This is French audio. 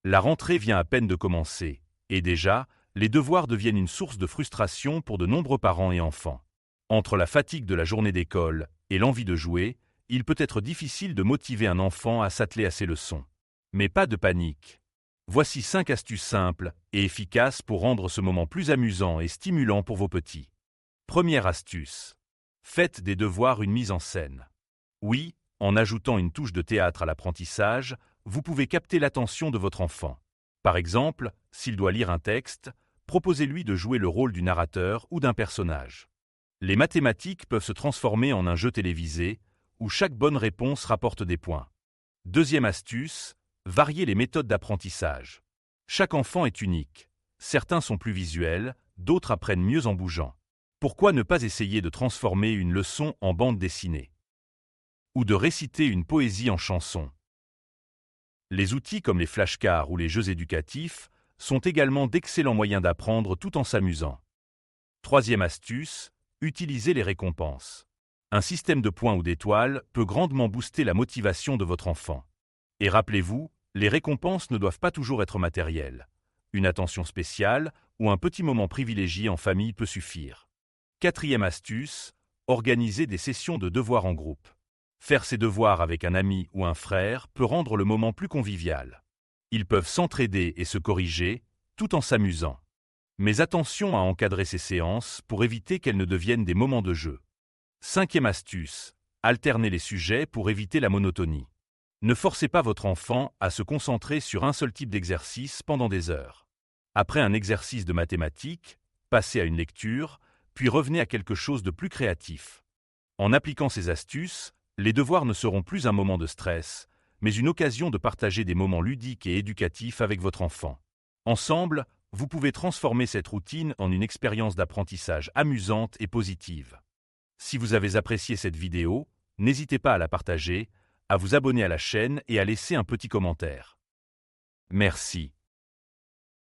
La rentrée vient à peine de commencer, et déjà, les devoirs deviennent une source de frustration pour de nombreux parents et enfants. Entre la fatigue de la journée d'école et l'envie de jouer, il peut être difficile de motiver un enfant à s'atteler à ses leçons. Mais pas de panique. Voici 5 astuces simples et efficaces pour rendre ce moment plus amusant et stimulant pour vos petits. Première astuce. Faites des devoirs une mise en scène. Oui, en ajoutant une touche de théâtre à l'apprentissage, vous pouvez capter l'attention de votre enfant. Par exemple, s'il doit lire un texte, proposez-lui de jouer le rôle du narrateur ou d'un personnage. Les mathématiques peuvent se transformer en un jeu télévisé, où chaque bonne réponse rapporte des points. Deuxième astuce, variez les méthodes d'apprentissage. Chaque enfant est unique. Certains sont plus visuels, d'autres apprennent mieux en bougeant. Pourquoi ne pas essayer de transformer une leçon en bande dessinée? Ou de réciter une poésie en chanson? Les outils comme les flashcards ou les jeux éducatifs sont également d'excellents moyens d'apprendre tout en s'amusant. Troisième astuce, utilisez les récompenses. Un système de points ou d'étoiles peut grandement booster la motivation de votre enfant. Et rappelez-vous, les récompenses ne doivent pas toujours être matérielles. Une attention spéciale ou un petit moment privilégié en famille peut suffire. Quatrième astuce, organisez des sessions de devoirs en groupe. Faire ses devoirs avec un ami ou un frère peut rendre le moment plus convivial. Ils peuvent s'entraider et se corriger, tout en s'amusant. Mais attention à encadrer ces séances pour éviter qu'elles ne deviennent des moments de jeu. Cinquième astuce, alternez les sujets pour éviter la monotonie. Ne forcez pas votre enfant à se concentrer sur un seul type d'exercice pendant des heures. Après un exercice de mathématiques, passez à une lecture, puis revenez à quelque chose de plus créatif. En appliquant ces astuces, les devoirs ne seront plus un moment de stress, mais une occasion de partager des moments ludiques et éducatifs avec votre enfant. Ensemble, vous pouvez transformer cette routine en une expérience d'apprentissage amusante et positive. Si vous avez apprécié cette vidéo, n'hésitez pas à la partager, à vous abonner à la chaîne et à laisser un petit commentaire. Merci.